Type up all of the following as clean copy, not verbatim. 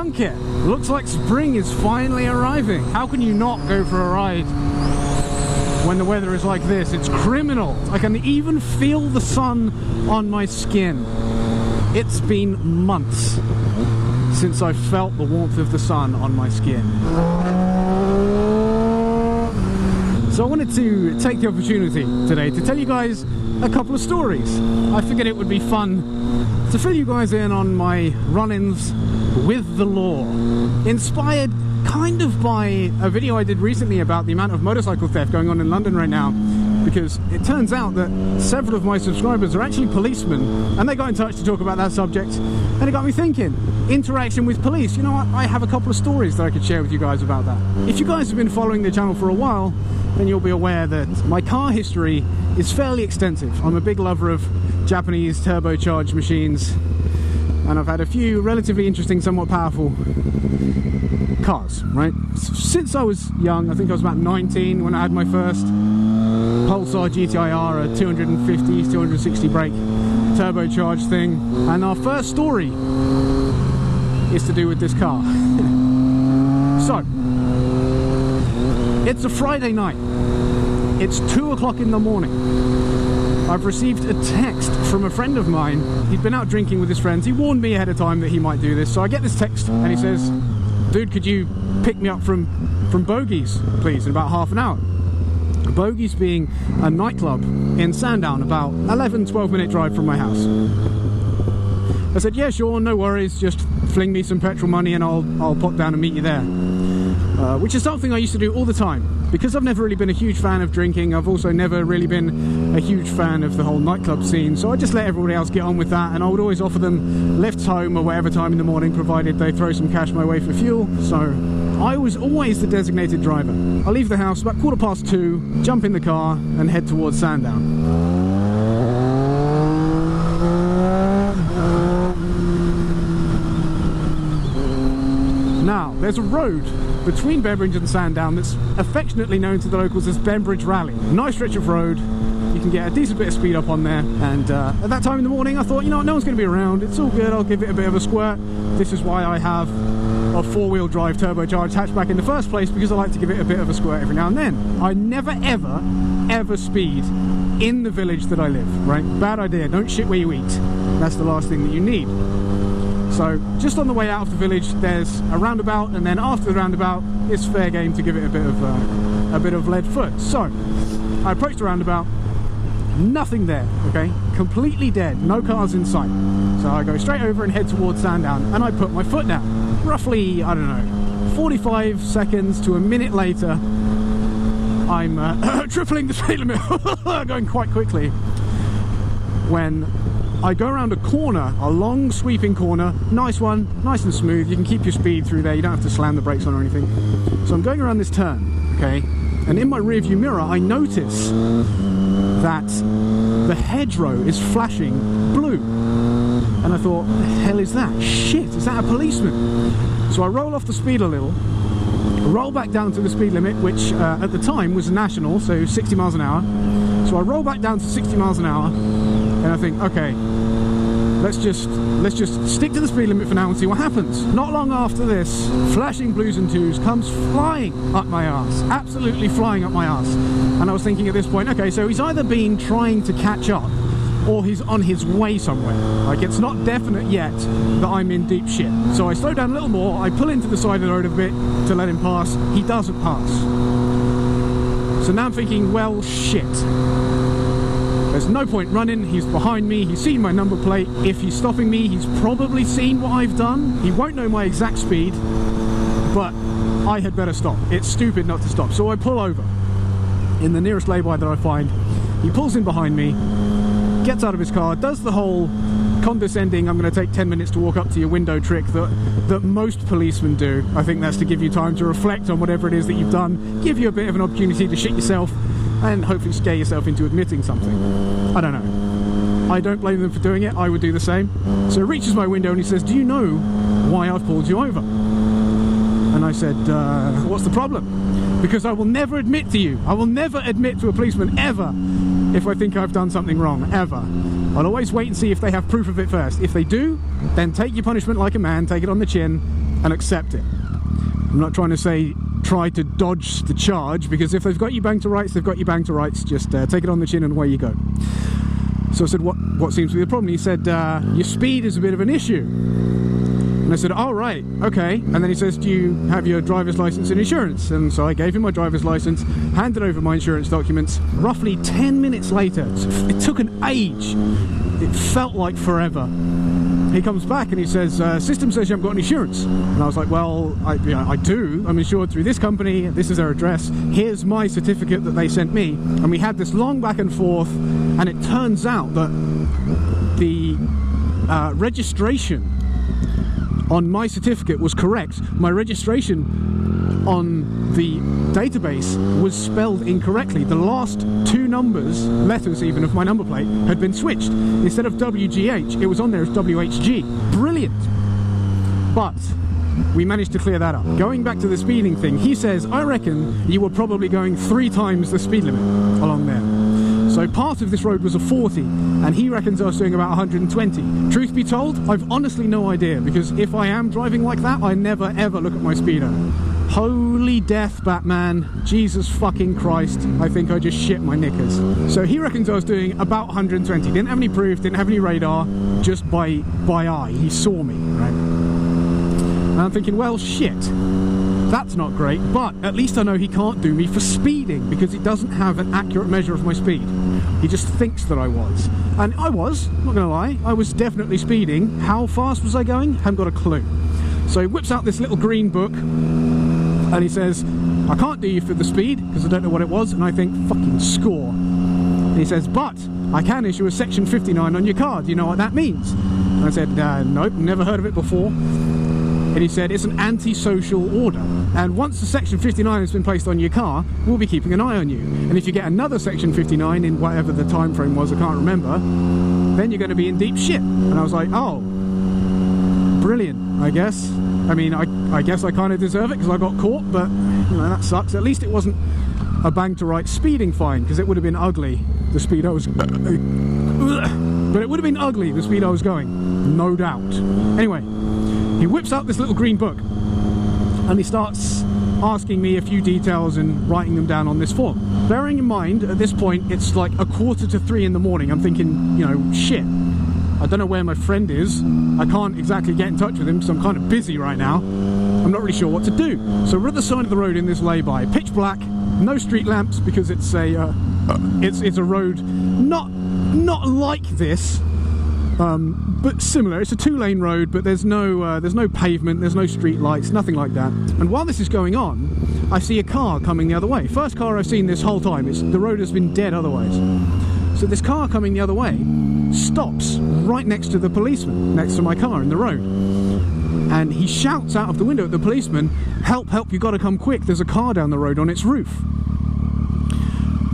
Funk it! Looks like spring is finally arriving. How can you not go for a ride when the weather is like this? It's criminal. I can even feel the sun on my skin. It's been months since I felt the warmth of the sun on my skin. So I wanted to take the opportunity today to tell you guys a couple of stories. I figured it would be fun to fill you guys in on my run-ins with the law, inspired kind of by a video I did recently about the amount of motorcycle theft going on in London right now, because it turns out that several of my subscribers are actually policemen, and they got in touch to talk about that subject, and it got me thinking, interaction with police. You know what, I have a couple of stories that I could share with you guys about that. If you guys have been following the channel for a while, then you'll be aware that my car history is fairly extensive. I'm a big lover of Japanese turbocharged machines, and I've had a few relatively interesting, somewhat powerful cars, right? Since I was young, I think I was about 19 when I had my first Pulsar GTi-R, a 250, 260 brake turbocharged thing. And our first story is to do with this car. So, it's a Friday night. It's 2 o'clock in the morning. I've received a text from a friend of mine. He'd been out drinking with his friends. He warned me ahead of time that he might do this. So I get this text and he says, "Dude, could you pick me up from Bogies, please, in about half an hour?" Bogies being a nightclub in Sandown, about 11-12 minute drive from my house. I said, "Yeah, sure, no worries, just fling me some petrol money and I'll pop down and meet you there." Which is something I used to do all the time. Because I've never really been a huge fan of drinking, I've also never really been a huge fan of the whole nightclub scene, so I just let everybody else get on with that, and I would always offer them lifts home or whatever time in the morning, provided they throw some cash my way for fuel. So I was always the designated driver. I leave the house about 2:15, jump in the car and head towards Sandown. Now, there's a road between Bembridge and Sandown that's affectionately known to the locals as Bembridge Rally. Nice stretch of road. You can get a decent bit of speed up on there, and at that time in the morning I thought, you know what, no one's going to be around, it's all good, I'll give it a bit of a squirt. This is why I have a four-wheel drive turbocharged hatchback in the first place, because I like to give it a bit of a squirt every now and then. I never ever speed in the village that I live, right? Bad idea, don't shit where you eat. That's the last thing that you need. So just on the way out of the village there's a roundabout, and then after the roundabout it's fair game to give it a bit of lead foot. So I approached the roundabout, nothing there, okay, completely dead, no cars in sight. So I go straight over and head towards Sandown, and I put my foot down. Roughly, I don't know, 45 seconds to a minute later, I'm tripling the speed limit, going quite quickly, when I go around a corner, a long sweeping corner, nice one, nice and smooth, you can keep your speed through there, you don't have to slam the brakes on or anything. So I'm going around this turn, okay, and in my rear view mirror I notice that the hedgerow is flashing blue. And I thought, what the hell is that? Shit, is that a policeman? So I roll off the speed a little, roll back down to the speed limit, which at the time was national, so 60 miles an hour. So I roll back down to 60 miles an hour, and I think, okay, let's just stick to the speed limit for now and see what happens. Not long after this, flashing blues and twos comes flying up my arse, absolutely flying up my arse. And I was thinking at this point, okay, so he's either been trying to catch up, or he's on his way somewhere. Like, it's not definite yet that I'm in deep shit. So I slow down a little more, I pull into the side of the road a bit to let him pass. He doesn't pass. So now I'm thinking, well, shit. There's no point running, he's behind me, he's seen my number plate. If he's stopping me, he's probably seen what I've done. He won't know my exact speed, but I had better stop. It's stupid not to stop. So I pull over in the nearest lay-by that I find. He pulls in behind me, gets out of his car, does the whole condescending, I'm going to take 10 minutes to walk up to your window trick that most policemen do. I think that's to give you time to reflect on whatever it is that you've done, give you a bit of an opportunity to shit yourself, and hopefully scare yourself into admitting something. I don't know. I don't blame them for doing it, I would do the same. So he reaches my window and he says, "Do you know why I've pulled you over?" And I said, "What's the problem?" Because I will never admit to you, I will never admit to a policeman ever if I think I've done something wrong, ever. I'll always wait and see if they have proof of it first. If they do, then take your punishment like a man, take it on the chin, and accept it. I'm not trying to say try to dodge the charge, because if they've got you banged to rights, they've got you banged to rights. Just take it on the chin and away you go. So I said, what seems to be the problem? He said, your speed is a bit of an issue. And I said, oh, right, okay. And then he says, do you have your driver's license and insurance? And so I gave him my driver's license, handed over my insurance documents. Roughly 10 minutes later, it took an age. It felt like forever. He comes back and he says, system says you haven't got any insurance. And I was like, well, I do. I'm insured through this company. This is their address. Here's my certificate that they sent me. And we had this long back and forth. And it turns out that the registration on my certificate was correct. My registration on the database was spelled incorrectly. The last two letters even of my number plate had been switched. Instead of WGH, it was on there as WHG. Brilliant. But we managed to clear that up. Going back to the speeding thing, he says, I reckon you were probably going 3 times the speed limit along there. So part of this road was a 40, and he reckons I was doing about 120. Truth be told, I've honestly no idea, because if I am driving like that, I never ever look at my speedo. Holy death, Batman. Jesus fucking Christ. I think I just shit my knickers. So he reckons I was doing about 120. Didn't have any proof, didn't have any radar, just by eye. He saw me, right? And I'm thinking, well, shit. That's not great, but at least I know he can't do me for speeding, because he doesn't have an accurate measure of my speed. He just thinks that I was. And I was, not gonna lie, I was definitely speeding. How fast was I going? Haven't got a clue. So he whips out this little green book, and he says, I can't do you for the speed, because I don't know what it was, and I think, fucking score. And he says, but I can issue a section 59 on your car. Do you know what that means? And I said, nope, never heard of it before. And he said, it's an anti-social order. And once the section 59 has been placed on your car, we'll be keeping an eye on you. And if you get another section 59 in whatever the time frame was, I can't remember, then you're going to be in deep shit. And I was like, oh, brilliant, I guess. I mean, I guess I kind of deserve it because I got caught, but, you know, that sucks. At least it wasn't a bang to right speeding fine, because it would have been ugly, the speed I was... But it would have been ugly, the speed I was going, no doubt. Anyway, he whips out this little green book, and he starts asking me a few details and writing them down on this form. Bearing in mind, at this point, it's like 2:45 in the morning. I'm thinking, you know, shit, I don't know where my friend is. I can't exactly get in touch with him because I'm kind of busy right now. I'm not really sure what to do. So we're at the side of the road in this lay-by, pitch black, no street lamps, because it's a it's a road not like this, but similar. It's a 2-lane road, but there's no pavement, there's no street lights, nothing like that. And while this is going on, I see a car coming the other way. First car I've seen this whole time. The road has been dead otherwise. So this car coming the other way stops right next to the policeman, next to my car in the road. And he shouts out of the window at the policeman, help, help, you got to come quick, there's a car down the road on its roof.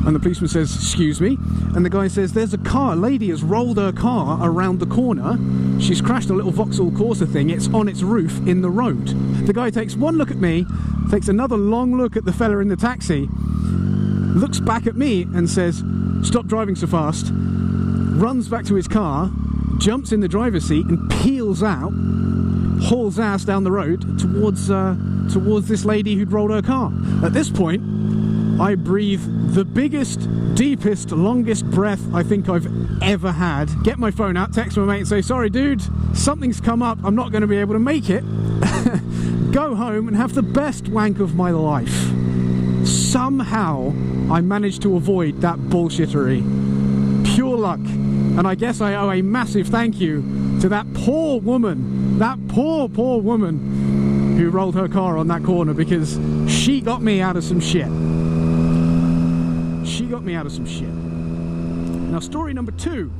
And the policeman says, excuse me? And the guy says, there's a lady has rolled her car around the corner. She's crashed a little Vauxhall Corsa thing. It's on its roof in the road. The guy takes one look at me, takes another long look at the fella in the taxi, looks back at me and says, stop driving so fast, runs back to his car, jumps in the driver's seat and peels out, hauls ass down the road towards this lady who'd rolled her car. At this point, I breathe the biggest, deepest, longest breath I think I've ever had. Get my phone out, text my mate and say, sorry dude, something's come up, I'm not going to be able to make it. Go home and have the best wank of my life. Somehow I managed to avoid that bullshittery. Pure luck. And I guess I owe a massive thank you to that poor woman, poor woman who rolled her car on that corner, because she got me out of some shit. She got me out of some shit. Now, story number 2